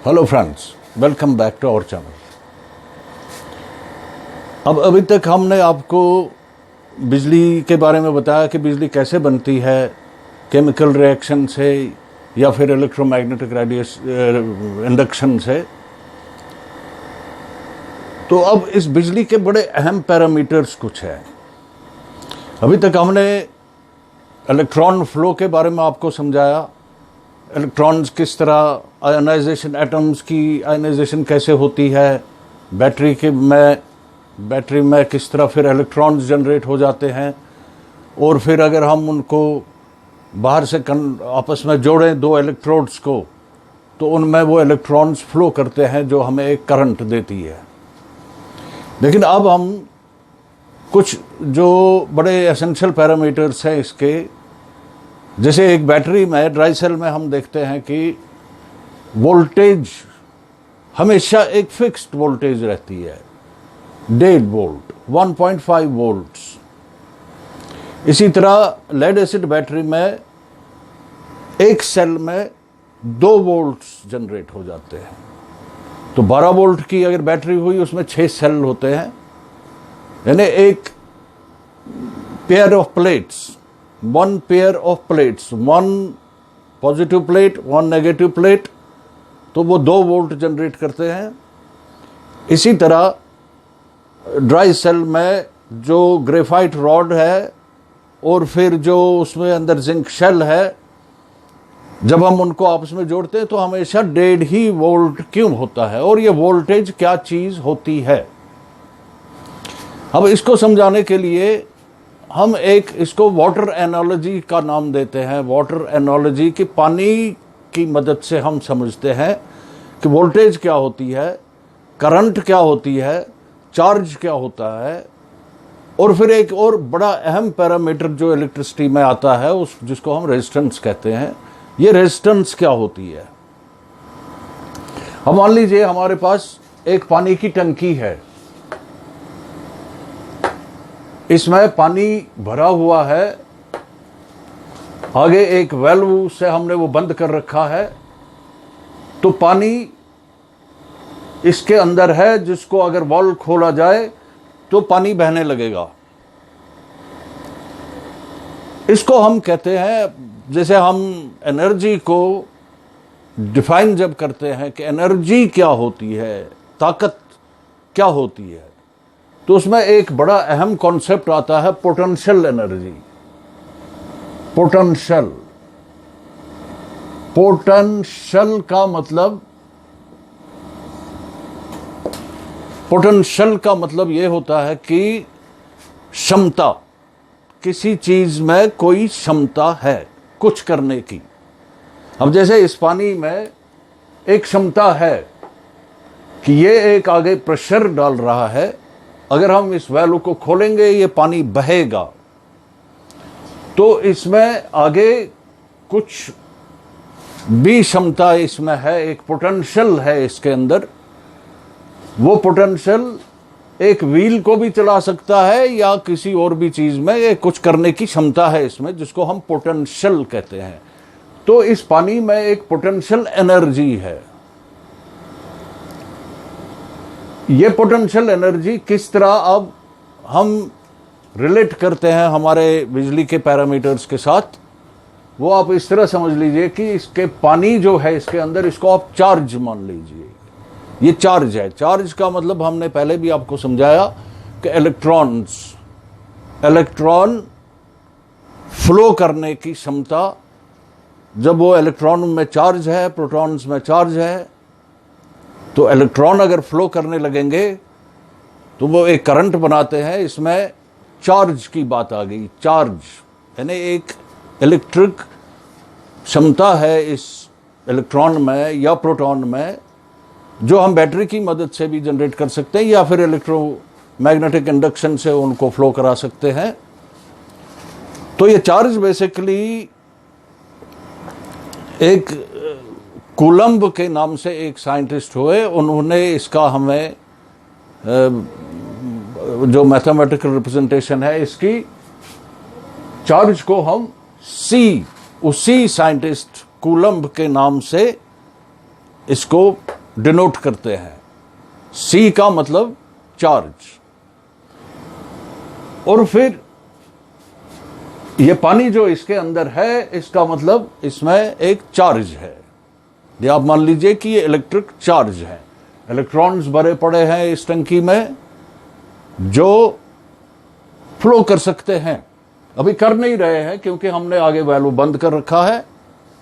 Hello friends, welcome back to our channel. अब अभी तक हमने आपको बिजली के बारे में बताया कि बिजली कैसे बनती है, केमिकल रिएक्शन से या फिर इलेक्ट्रोमैग्नेटिक रेडिएशन इंडक्शन से। तो अब इस बिजली के बड़े अहम पैरामीटर्स कुछ हैं। अभी तक हमने इलेक्ट्रॉन फ्लो के बारे में आपको समझाया, इलेक्ट्रॉन्स किस तरह आयनाइजेशन, एटम्स की आयनाइजेशन कैसे होती है, बैटरी में किस तरह फिर इलेक्ट्रॉन्स जनरेट हो जाते हैं, और फिर अगर हम उनको बाहर से आपस में जोड़ें दो इलेक्ट्रोड्स को, तो उनमें वो इलेक्ट्रॉन्स फ्लो करते हैं जो हमें एक करंट देती है। लेकिन अब हम कुछ जो बड़े एसेंशियल पैरामीटर्स हैं इसके, जैसे एक बैटरी में, ड्राई सेल में हम देखते हैं कि वोल्टेज हमेशा एक फिक्स्ड वोल्टेज रहती है, 1.5 वोल्ट, 1.5 वोल्ट्स। इसी तरह लेड एसिड बैटरी में एक सेल में 2 वोल्ट्स जनरेट हो जाते हैं। तो 12 वोल्ट की अगर बैटरी हुई, उसमें 6 सेल होते हैं, यानी एक pair of plates, one pair of plates, one positive plate, one negative plate, तो वो 2 वोल्ट जनरेट करते हैं। इसी तरह ड्राई सेल में जो ग्रेफाइट रॉड है और फिर जो उसमें अंदर जिंक शेल है, जब हम उनको आपस में जोड़ते हैं तो हमेशा 1.5 ही वोल्ट क्यों होता है, और ये वोल्टेज क्या चीज होती है। अब इसको समझाने के लिए हम इसको वाटर एनालॉजी का नाम देते हैं। वाटर एनालॉजी की पानी की मदद से हम समझते हैं कि वोल्टेज क्या होती है, करंट क्या होती है, चार्ज क्या होता है, और फिर एक और बड़ा अहम पैरामीटर जो इलेक्ट्रिसिटी में आता है जिसको हम रेजिस्टेंस कहते हैं। ये रेजिस्टेंस क्या होती है। अब मान लीजिए हमारे पास एक पानी की टंकी है, इसमें पानी भरा हुआ है, आगे एक वेल्व से हमने वो बंद कर रखा है, तो पानी इसके अंदर है, जिसको अगर वाल्व खोला जाए तो पानी बहने लगेगा। इसको हम कहते हैं, जैसे हम एनर्जी को डिफाइन जब करते हैं कि एनर्जी क्या होती है, ताकत क्या होती है, तो उसमें एक बड़ा अहम कॉन्सेप्ट आता है पोटेंशियल एनर्जी। पोटेंशियल का मतलब ये होता है कि क्षमता, किसी चीज में कोई क्षमता है कुछ करने की। अब जैसे इस पानी में एक क्षमता है कि ये एक आगे प्रेशर डाल रहा है, अगर हम इस वैल्यू को खोलेंगे ये पानी बहेगा, तो इसमें आगे कुछ भी क्षमता इसमें है, एक पोटेंशियल है इसके अंदर। वो पोटेंशियल एक व्हील को भी चला सकता है या किसी और भी चीज में, ये कुछ करने की क्षमता है इसमें, जिसको हम पोटेंशियल कहते हैं। तो इस पानी में एक पोटेंशियल एनर्जी है। ये पोटेंशियल एनर्जी किस तरह अब हम रिलेट करते हैं हमारे बिजली के पैरामीटर्स के साथ, वो आप इस तरह समझ लीजिए कि इसके पानी जो है इसके अंदर, इसको आप चार्ज मान लीजिए। ये चार्ज है। चार्ज का मतलब हमने पहले भी आपको समझाया कि इलेक्ट्रॉन फ्लो करने की क्षमता, जब वो इलेक्ट्रॉन में चार्ज है, प्रोटॉन्स में चार्ज है, तो इलेक्ट्रॉन अगर फ्लो करने लगेंगे तो वो एक करंट बनाते हैं। इसमें चार्ज की बात आ गई। चार्ज यानी एक इलेक्ट्रिक क्षमता है इस इलेक्ट्रॉन में या प्रोटॉन में, जो हम बैटरी की मदद से भी जनरेट कर सकते हैं या फिर इलेक्ट्रोमैग्नेटिक इंडक्शन से उनको फ्लो करा सकते हैं। तो ये चार्ज बेसिकली एक कूलम्ब के नाम से एक साइंटिस्ट हुए, उन्होंने इसका हमें जो मैथमेटिकल रिप्रेजेंटेशन है इसकी, चार्ज को हम उसी साइंटिस्ट कूलम्ब के नाम से इसको डिनोट करते हैं। C का मतलब चार्ज। और फिर ये पानी जो इसके अंदर है, इसका मतलब इसमें एक चार्ज है। ये आप मान लीजिए कि ये इलेक्ट्रिक चार्ज है, इलेक्ट्रॉन्स भरे पड़े हैं इस टंकी में जो फ्लो कर सकते हैं। अभी कर नहीं रहे हैं क्योंकि हमने आगे वैल्यू बंद कर रखा है,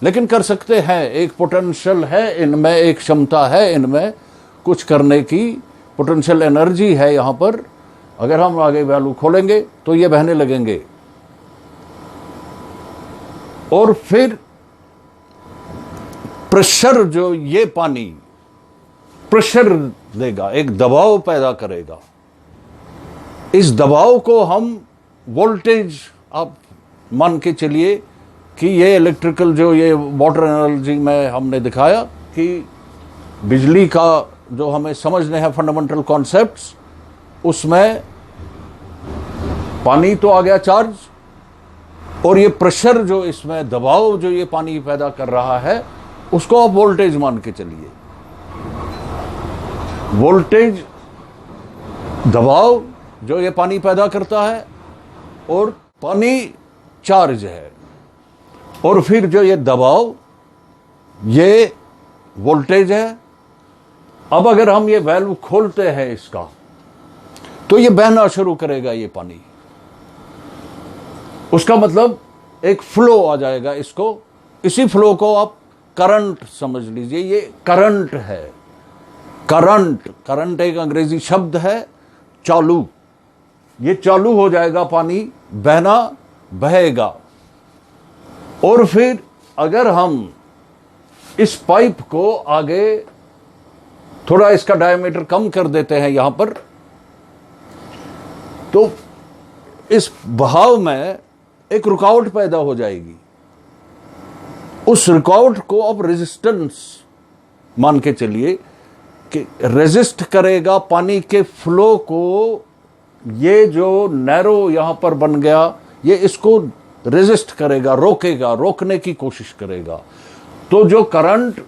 लेकिन कर सकते हैं। एक पोटेंशियल है इनमें, एक क्षमता है इनमें, कुछ करने की पोटेंशियल एनर्जी है यहां पर। अगर हम आगे वैल्यू खोलेंगे तो ये बहने लगेंगे और फिर प्रेशर, जो ये पानी प्रेशर देगा, एक दबाव पैदा करेगा। इस दबाव को हम वोल्टेज, आप मान के चलिए कि ये इलेक्ट्रिकल, जो ये वाटर एनालॉजी में हमने दिखाया कि बिजली का जो हमें समझने हैं फंडामेंटल कॉन्सेप्ट्स, उसमें पानी तो आ गया चार्ज, और ये प्रेशर जो इसमें दबाव जो ये पानी पैदा कर रहा है, उसको आप वोल्टेज मान के चलिए। वोल्टेज दबाव जो ये पानी पैदा करता है, और पानी चार्ज है, और फिर जो ये दबाव ये वोल्टेज है। अब अगर हम ये वैल्व खोलते हैं इसका, तो ये बहना शुरू करेगा ये पानी। उसका मतलब एक फ्लो आ जाएगा इसको। इसी फ्लो को आप करंट समझ लीजिए। ये करंट है। करंट एक अंग्रेजी शब्द है, चालू। ये चालू हो जाएगा, पानी बहना, बहेगा। और फिर अगर हम इस पाइप को आगे थोड़ा इसका डायमीटर कम कर देते हैं यहां पर, तो इस बहाव में एक रुकावट पैदा हो जाएगी। उस रुकावट को अब रेजिस्टेंस मान के चलिए कि रेजिस्ट करेगा पानी के फ्लो को। ये जो नैरो यहां पर बन गया, ये इसको रेजिस्ट करेगा, रोकेगा, रोकने की कोशिश करेगा। तो जो करंट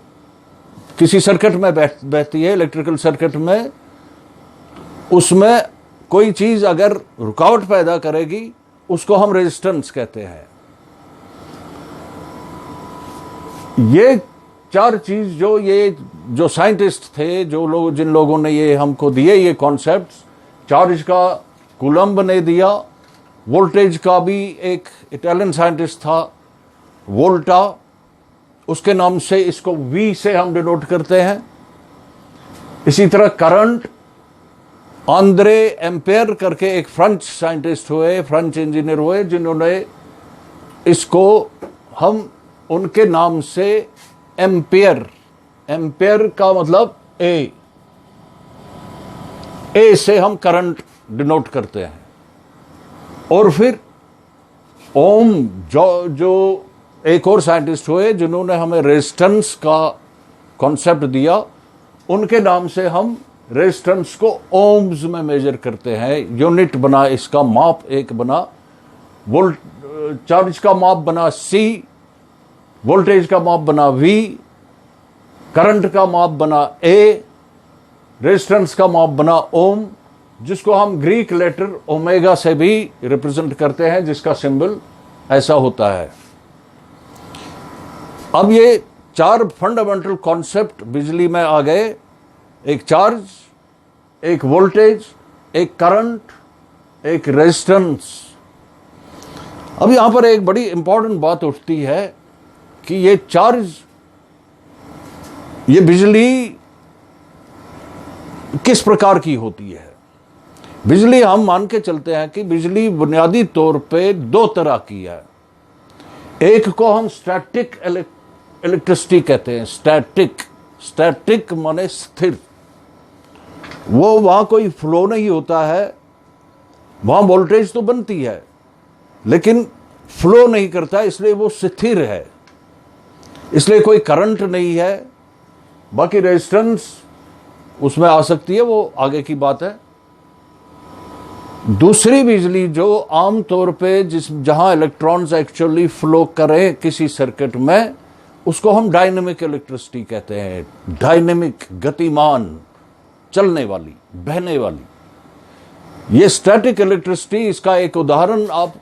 किसी सर्किट में बहती है, इलेक्ट्रिकल सर्किट में, उसमें कोई चीज अगर रुकावट पैदा करेगी, उसको हम रेजिस्टेंस कहते हैं। ये चार चीज जो साइंटिस्ट थे, जिन लोगों ने ये हमको दिए ये कॉन्सेप्ट्स, चार्ज का कूलम्ब ने दिया, वोल्टेज का भी एक इटालियन साइंटिस्ट था वोल्टा, उसके नाम से इसको V से हम डिनोट करते हैं। इसी तरह करंट, आंद्रे एम्पेयर करके एक फ्रेंच साइंटिस्ट हुए, फ्रेंच इंजीनियर हुए, जिन्होंने इसको हम उनके नाम से एम्पेयर का मतलब ए से हम करंट डिनोट करते हैं। और फिर ओम, जो एक और साइंटिस्ट हुए जिन्होंने हमें रेजिस्टेंस का कॉन्सेप्ट दिया, उनके नाम से हम रेजिस्टेंस को ओम्स में मेजर करते हैं। यूनिट बना इसका, माप एक बना, चार्ज का माप बना C, वोल्टेज का माप बना V, करंट का माप बना A, रेजिस्टेंस का माप बना ओम, जिसको हम ग्रीक लेटर ओमेगा से भी रिप्रेजेंट करते हैं, जिसका सिंबल ऐसा होता है। अब ये चार फंडामेंटल कॉन्सेप्ट बिजली में आ गए। एक चार्ज, एक वोल्टेज, एक करंट, एक रेजिस्टेंस। अब यहां पर एक बड़ी इंपॉर्टेंट बात उठती है कि ये चार्ज, ये बिजली किस प्रकार की होती है। बिजली हम मान के चलते हैं कि बिजली बुनियादी तौर पे दो तरह की है। एक को हम स्टैटिक इलेक्ट्रिसिटी कहते हैं। स्टैटिक माने स्थिर। वो वहां कोई फ्लो नहीं होता है, वहां वोल्टेज तो बनती है लेकिन फ्लो नहीं करता, इसलिए वो स्थिर है, इसलिए कोई करंट नहीं है। बाकी रेजिस्टेंस उसमें आ सकती है, वो आगे की बात है। दूसरी बिजली जो आम तौर पे जहां इलेक्ट्रॉन्स एक्चुअली फ्लो करें किसी सर्किट में, उसको हम डायनेमिक इलेक्ट्रिसिटी कहते हैं। डायनेमिक, गतिमान, चलने वाली, बहने वाली। ये स्टैटिक इलेक्ट्रिसिटी, इसका एक उदाहरण आप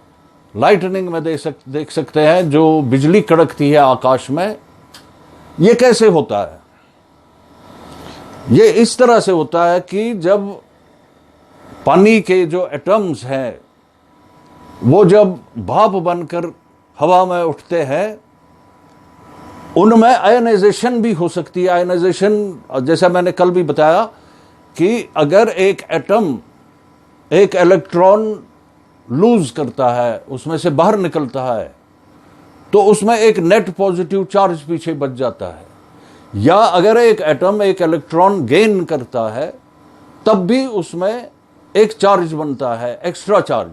लाइटनिंग में देख सकते हैं। जो बिजली कड़कती है आकाश में, ये कैसे होता है? ये इस तरह से होता है कि जब पानी के जो एटम्स हैं वो जब भाप बनकर हवा में उठते हैं, उनमें आयनाइजेशन भी हो सकती है। आयनाइजेशन, जैसा मैंने कल भी बताया कि अगर एक एटम एक इलेक्ट्रॉन लूज करता है, उसमें से बाहर निकलता है, तो उसमें एक नेट पॉजिटिव चार्ज पीछे बच जाता है। या अगर एक एटम एक इलेक्ट्रॉन गेन करता है, तब भी उसमें एक चार्ज बनता है, एक्स्ट्रा चार्ज,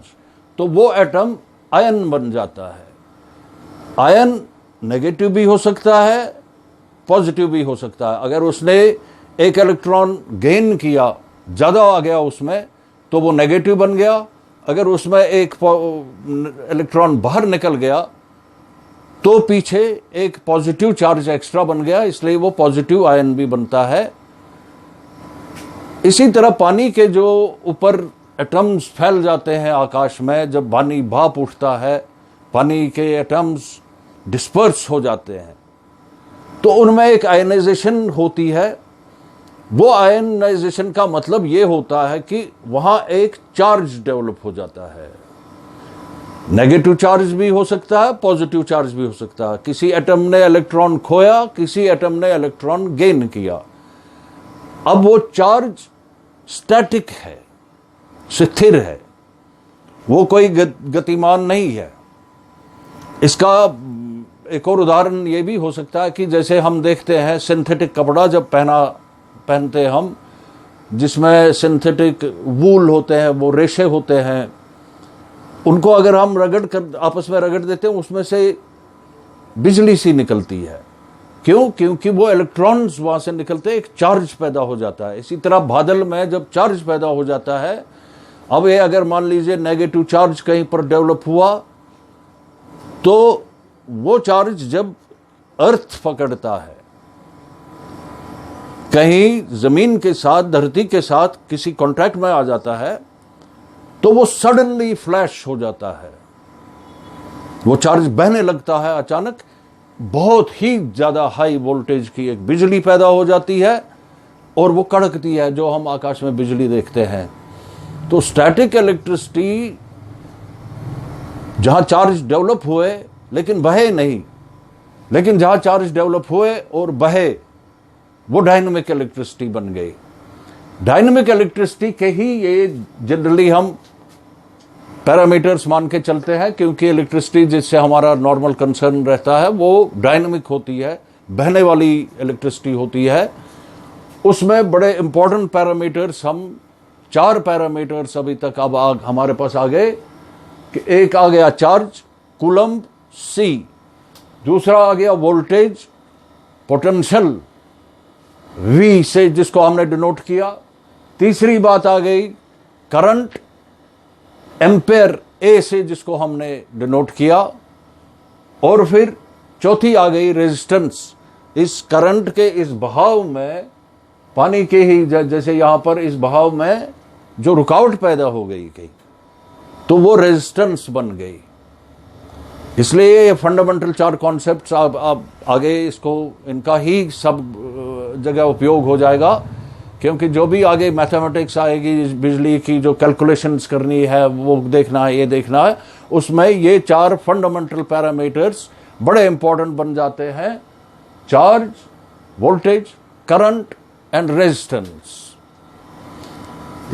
तो वो एटम आयन बन जाता है। आयन नेगेटिव भी हो सकता है, पॉजिटिव भी हो सकता है। अगर उसने एक इलेक्ट्रॉन गेन किया, ज़्यादा आ गया उसमें, तो वो नेगेटिव बन गया। अगर उसमें एक इलेक्ट्रॉन बाहर निकल गया, तो पीछे एक पॉजिटिव चार्ज एक्स्ट्रा बन गया, इसलिए वो पॉजिटिव आयन भी बनता है। इसी तरह पानी के जो ऊपर एटम्स फैल जाते हैं आकाश में, जब पानी भाप उठता है, पानी के एटम्स डिस्पर्स हो जाते हैं, तो उनमें एक आयनाइजेशन होती है। वो आयनाइजेशन का मतलब ये होता है कि वहां एक चार्ज डेवलप हो जाता है। नेगेटिव चार्ज भी हो सकता है, पॉजिटिव चार्ज भी हो सकता है। किसी एटम ने इलेक्ट्रॉन खोया, किसी एटम ने इलेक्ट्रॉन गेन किया। अब वो चार्ज स्टैटिक है, स्थिर है, वो कोई गतिमान नहीं है। इसका एक और उदाहरण ये भी हो सकता है कि जैसे हम देखते हैं सिंथेटिक कपड़ा जब पहनते हम, जिसमें सिंथेटिक वूल होते हैं, वो रेशे होते हैं, उनको अगर हम आपस में रगड़ देते हैं, उसमें से बिजली सी निकलती है। क्यों? क्योंकि वो इलेक्ट्रॉन्स वहां से निकलते हैं, एक चार्ज पैदा हो जाता है। इसी तरह बादल में जब चार्ज पैदा हो जाता है, अब ये अगर मान लीजिए नेगेटिव चार्ज कहीं पर डेवलप हुआ, तो वो चार्ज जब अर्थ पकड़ता है, कहीं जमीन के साथ, धरती के साथ किसी कॉन्टैक्ट में आ जाता है, तो वो सडनली फ्लैश हो जाता है, वो चार्ज बहने लगता है। अचानक बहुत ही ज्यादा हाई वोल्टेज की एक बिजली पैदा हो जाती है और वो कड़कती है, जो हम आकाश में बिजली देखते हैं। तो स्टैटिक इलेक्ट्रिसिटी, जहां चार्ज डेवलप हुए लेकिन बहे नहीं, लेकिन जहां चार्ज डेवलप हुए और बहे, वो डायनेमिक इलेक्ट्रिसिटी बन गई। डायनेमिक इलेक्ट्रिसिटी के ही ये जनरली हम पैरामीटर्स मान के चलते हैं, क्योंकि इलेक्ट्रिसिटी जिससे हमारा नॉर्मल कंसर्न रहता है वो डायनेमिक होती है, बहने वाली इलेक्ट्रिसिटी होती है। उसमें बड़े इंपॉर्टेंट पैरामीटर्स, हम 4 पैरामीटर्स अभी तक अब हमारे पास आ गए कि एक आ गया चार्ज, कूलम्ब, C, दूसरा आ गया वोल्टेज, पोटेंशियल, V से जिसको हमने डिनोट किया। तीसरी बात आ गई करंट, एम्पेयर, A से जिसको हमने डिनोट किया। और फिर चौथी आ गई रेजिस्टेंस। इस करंट के इस बहाव में, पानी के ही जैसे यहां पर इस बहाव में जो रुकावट पैदा हो गई कहीं, तो वो रेजिस्टेंस बन गई। इसलिए ये फंडामेंटल 4 कॉन्सेप्ट्स आप आगे इसको, इनका ही सब जगह उपयोग हो जाएगा, क्योंकि जो भी आगे मैथमेटिक्स आएगी, बिजली की जो कैलकुलेशंस करनी है, वो देखना है, ये देखना है, उसमें ये 4 फंडामेंटल पैरामीटर्स बड़े इंपॉर्टेंट बन जाते हैं: charge, voltage, current and resistance.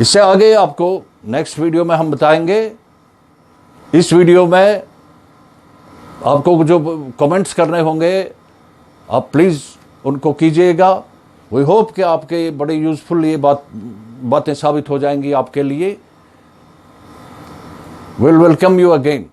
इससे आगे आपको नेक्स्ट वीडियो में हम बताएंगे। इस वीडियो में आपको जो कमेंट्स करने होंगे, आप प्लीज़ उनको कीजिएगा। वी होप कि आपके बड़े यूजफुल ये बातें साबित हो जाएंगी आपके लिए। Will welcome you again.